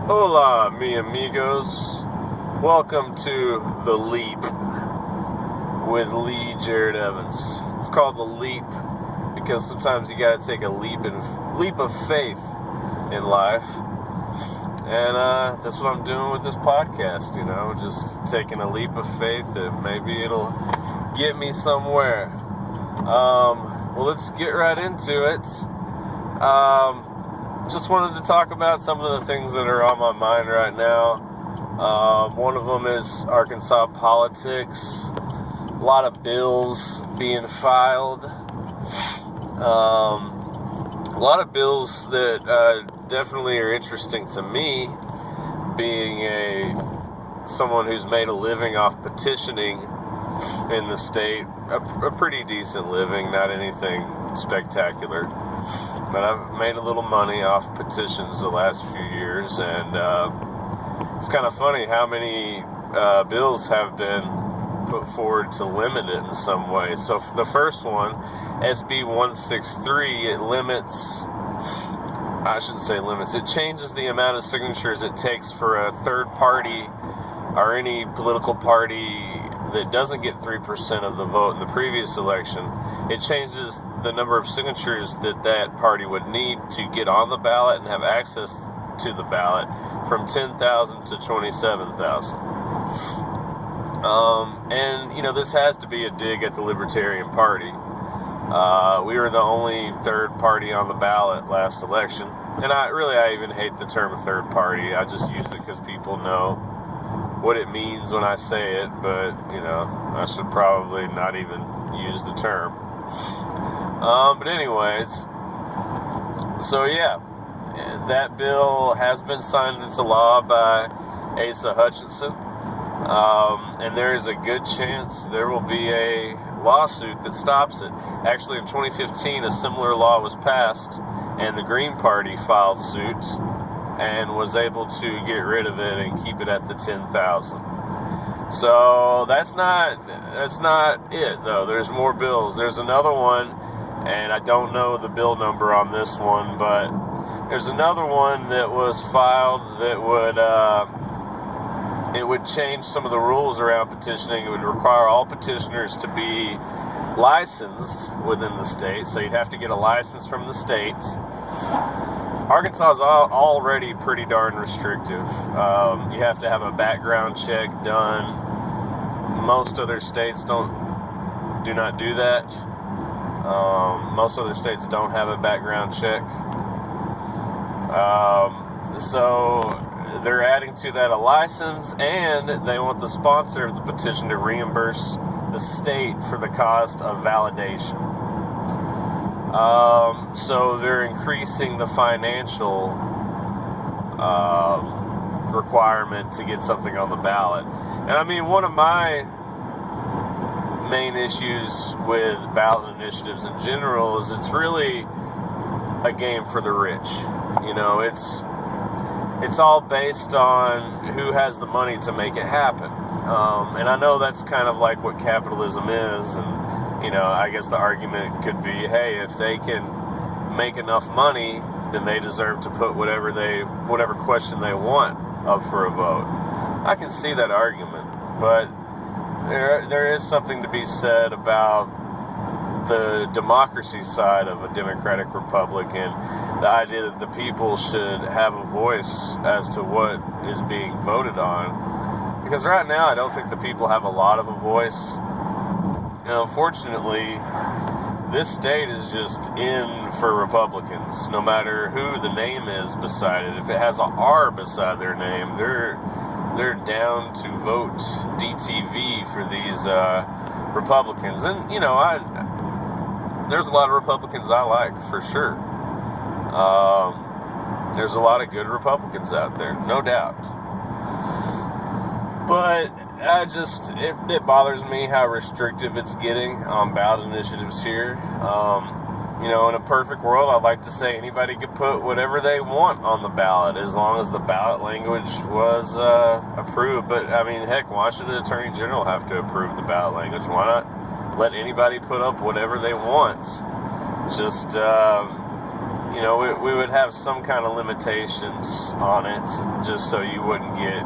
Hola, mi amigos. Welcome to The Leap with Lee Jarrod Evans. It's called The Leap because sometimes you gotta take a leap of faith in life. And that's what I'm doing with this podcast, just taking a leap of faith that maybe it'll get me somewhere. Well, let's get right into it. Just wanted to talk about some of the things that are on my mind right now. One of them is Arkansas politics. A lot of bills being filed. A lot of bills that definitely are interesting to me, being someone who's made a living off petitioning in the state, a pretty decent living, not anything spectacular, but I've made a little money off petitions the last few years, and it's kind of funny how many bills have been put forward to limit it in some way. So the first one, SB 163, it changes the amount of signatures it takes for a third party or any political party that doesn't get 3% of the vote in the previous election. It changes the number of signatures that party would need to get on the ballot and have access to the ballot from 10,000 to 27,000. And this has to be a dig at the Libertarian Party. We were the only third party on the ballot last election. And I even hate the term third party. I just use it because people know what it means when I say it, but I should probably not even use the term. But anyways, so yeah, that bill has been signed into law by Asa Hutchinson, and there is a good chance there will be a lawsuit that stops it. Actually, in 2015, a similar law was passed, and the Green Party filed suit and was able to get rid of it and keep it at the 10,000. So that's not it, though. There's more bills. There's another one, and I don't know the bill number on this one, but there's another one that was filed that would change some of the rules around petitioning. It would require all petitioners to be licensed within the state, so you'd have to get a license from the state. Arkansas is already pretty darn restrictive. You have to have a background check done. Most other states do not do that. Most other states don't have a background check. So they're adding to that a license, and they want the sponsor of the petition to reimburse the state for the cost of validation. So they're increasing the financial requirement to get something on the ballot. And I mean, one of my main issues with ballot initiatives in general is it's really a game for the rich. It's all based on who has the money to make it happen. And I know that's kind of like what capitalism is, and I guess the argument could be, hey, if they can make enough money, then they deserve to put whatever question they want up for a vote. I can see that argument, but there is something to be said about the democracy side of a democratic republic and the idea that the people should have a voice as to what is being voted on. Because right now, I don't think the people have a lot of a voice. Unfortunately, this state is just in for Republicans, no matter who the name is beside it. If it has a R beside their name, they're down to vote DTV for these Republicans. And there's a lot of Republicans I like, for sure. There's a lot of good Republicans out there, no doubt. But it bothers me how restrictive it's getting on ballot initiatives here. In a perfect world, I'd like to say anybody could put whatever they want on the ballot as long as the ballot language was approved. But, I mean, heck, why should the Attorney General have to approve the ballot language? Why not let anybody put up whatever they want? Just, we would have some kind of limitations on it, just so you wouldn't get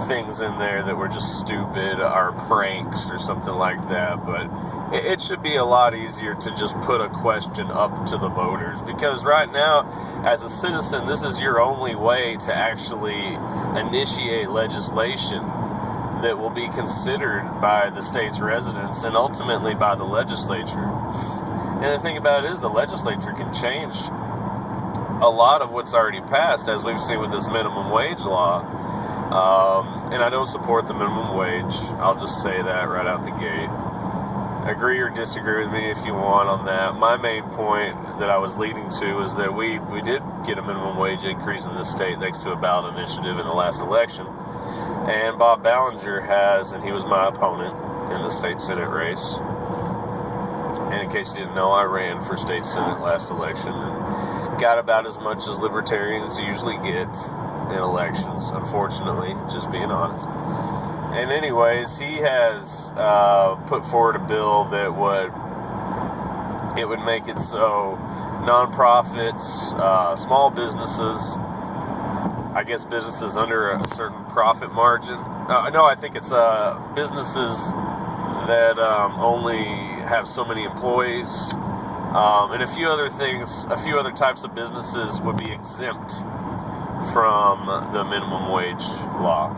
things in there that were just stupid or pranks or something like that. But it should be a lot easier to just put a question up to the voters, because right now, as a citizen, this is your only way to actually initiate legislation that will be considered by the state's residents and ultimately by the legislature. And the thing about it is, the legislature can change a lot of what's already passed, as we've seen with this minimum wage law. And I don't support the minimum wage. I'll just say that right out the gate. Agree or disagree with me if you want on that. My main point that I was leading to is that we did get a minimum wage increase in the state thanks to a ballot initiative in the last election. And Bob Ballinger has, and he was my opponent in the state senate race. And in case you didn't know, I ran for state senate last election and got about as much as libertarians usually get in elections, unfortunately, just being honest. And anyways, he has put forward a bill that would make it so nonprofits, small businesses, I guess businesses under a certain profit margin. No, I think it's businesses that only have so many employees, and a few other things, a few other types of businesses would be exempt from the minimum wage law.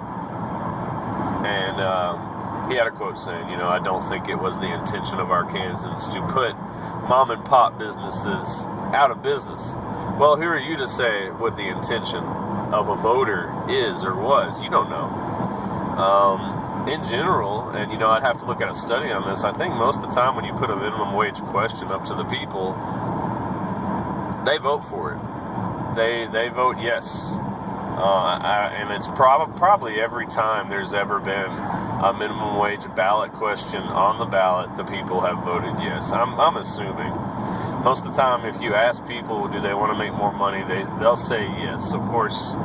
And he had a quote saying, I don't think it was the intention of Arkansans to put mom and pop businesses out of business. Well, who are you to say what the intention of a voter is or was? You don't know. In general, and I'd have to look at a study on this, I think most of the time when you put a minimum wage question up to the people, they vote for it. They vote yes. And it's probably every time there's ever been a minimum wage ballot question on the ballot, the people have voted yes. I'm assuming. Most of the time, if you ask people, do they want to make more money, they'll say yes. Of course,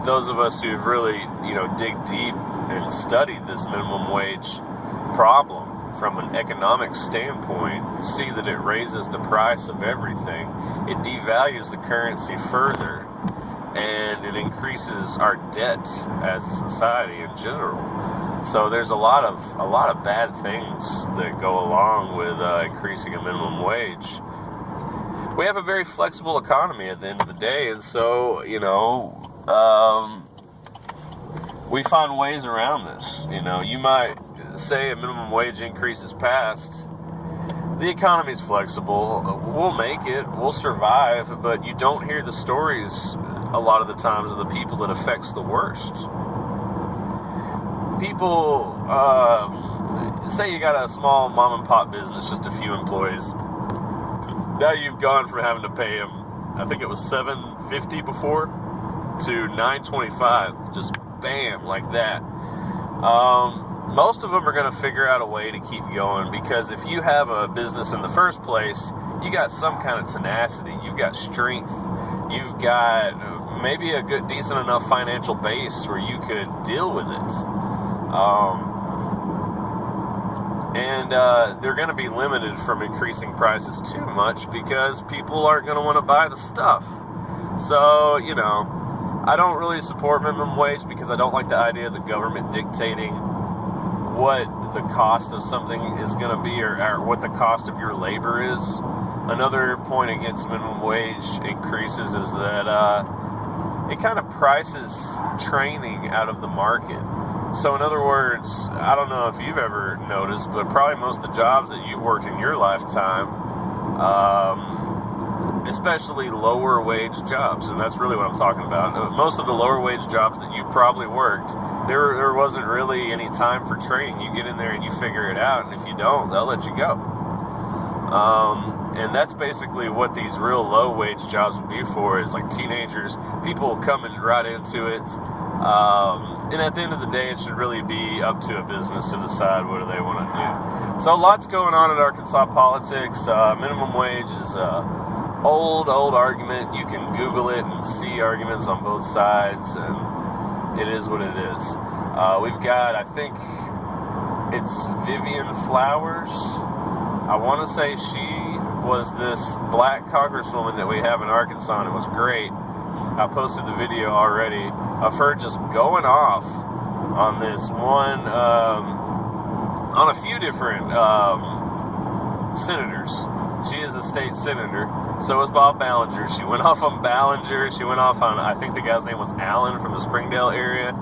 those of us who've really, dig deep and studied this minimum wage problem from an economic standpoint, see that it raises the price of everything. It devalues the currency further, and it increases our debt as a society in general. So there's a lot of bad things that go along with increasing a minimum wage. We have a very flexible economy at the end of the day, and so we find ways around this. You might say a minimum wage increase is passed. The economy's flexible. We'll make it. We'll survive. But you don't hear the stories a lot of the times of the people that affects the worst. People, say you got a small mom and pop business, just a few employees. Now you've gone from having to pay them, I think it was $7.50 before, to $9.25. Just bam, like that. Most of them are going to figure out a way to keep going, because if you have a business in the first place, you got some kind of tenacity, you've got strength, you've got maybe a good, decent enough financial base where you could deal with it. And they're going to be limited from increasing prices too much, because people aren't going to want to buy the stuff. So, I don't really support minimum wage, because I don't like the idea of the government dictating what the cost of something is going to be, or what the cost of your labor is. Another point against minimum wage increases is that it kind of prices training out of the market. So in other words, I don't know if you've ever noticed, but probably most of the jobs that you've worked in your lifetime, especially lower wage jobs, and that's really what I'm talking about. Most of the lower wage jobs that you probably worked, there wasn't really any time for training. You get in there and you figure it out, and if you don't, they'll let you go. And that's basically what these real low wage jobs would be for, is like teenagers, people coming right into it. And at the end of the day, it should really be up to a business to decide what do they want to do. So lots going on in Arkansas politics. Minimum wage is old argument. You can Google it and see arguments on both sides, and it is what it is. We've got, I think it's Vivian Flowers. I want to say she was this black congresswoman that we have in Arkansas, and it was great. I posted the video already of her just going off on this one, on a few different senators. She is a state senator. So is Bob Ballinger. She went off on Ballinger. She went off on, I think the guy's name was Allen from the Springdale area.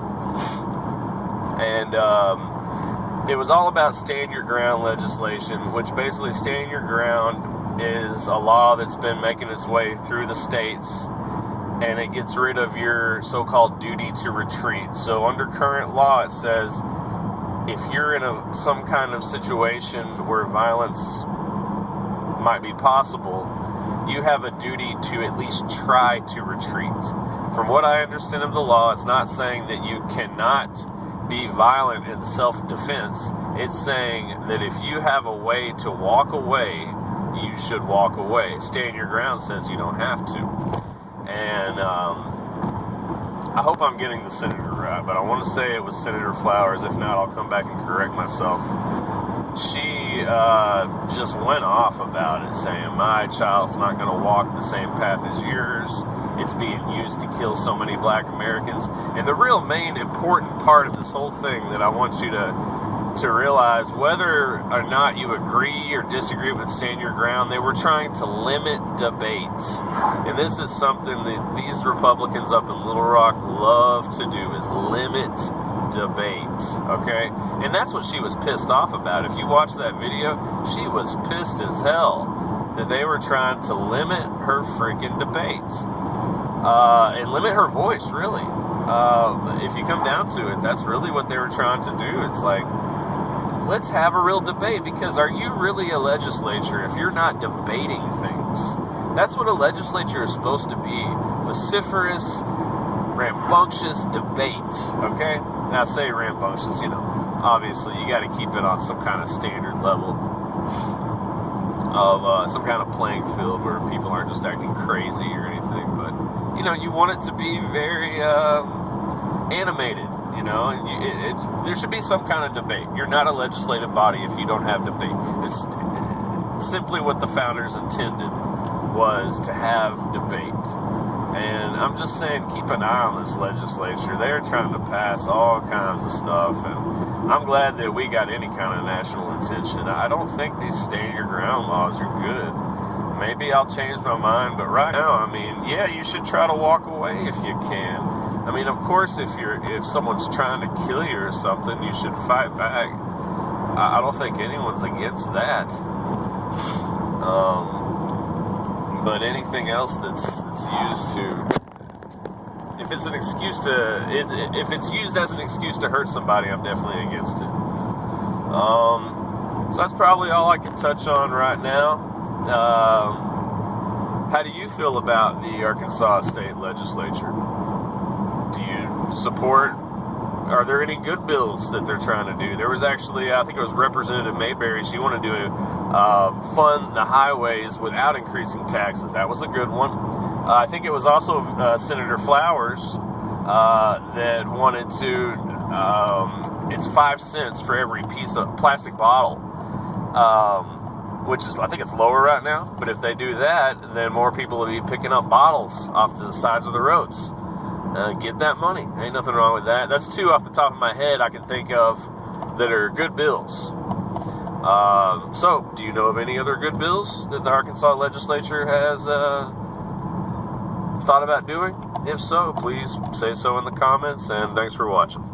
And it was all about stand your ground legislation, which basically stand your ground is a law that's been making its way through the states, and it gets rid of your so-called duty to retreat. So under current law, it says if you're in some kind of situation where violence might be possible, you have a duty to at least try to retreat. From what I understand of the law, it's not saying that you cannot be violent in self-defense. It's saying that if you have a way to walk away, you should walk away. Stand your ground says you don't have to. And I hope I'm getting the senator right, but I want to say it was Senator Flowers. If not, I'll come back and correct myself. She just went off about it, saying my child's not going to walk the same path as yours. It's being used to kill so many black Americans. And the real main important part of this whole thing that I want you to realize, whether or not you agree or disagree with Stand Your Ground, they were trying to limit debate. And this is something that these Republicans up in Little Rock love to do, is limit debate, okay? And that's what she was pissed off about. If you watch that video, she was pissed as hell that they were trying to limit her freaking debate. And limit her voice, really. If you come down to it, that's really what they were trying to do. It's like, let's have a real debate, because are you really a legislature if you're not debating things? That's what a legislature is supposed to be. Vociferous, rambunctious debate, okay? Now I say rambunctious, obviously you got to keep it on some kind of standard level of some kind of playing field where people aren't just acting crazy or anything, but you want it to be very animated, and there should be some kind of debate. You're not a legislative body if you don't have debate. It's simply what the founders intended, was to have debate. And I'm just saying, keep an eye on this legislature. They're trying to pass all kinds of stuff, and I'm glad that we got any kind of national attention. I don't think these stand your ground laws are good. Maybe I'll change my mind, but right now, yeah, you should try to walk away if you can. Of course, if someone's trying to kill you or something, you should fight back. I don't think anyone's against that. But anything else that's used to, if it's used as an excuse to hurt somebody, I'm definitely against it. So that's probably all I can touch on right now. How do you feel about the Arkansas State Legislature? Do you support? Are there any good bills that they're trying to do? There was actually, I think it was Representative Mayberry. She wanted to fund the highways without increasing taxes. That was a good one. I think it was also Senator Flowers that wanted to, it's 5 cents for every piece of plastic bottle, which is, I think it's lower right now. But if they do that, then more people will be picking up bottles off the sides of the roads. Get that money. Ain't nothing wrong with that. That's two off the top of my head I can think of that are good bills. So, do you know of any other good bills that the Arkansas Legislature has thought about doing? If so, please say so in the comments, and thanks for watching.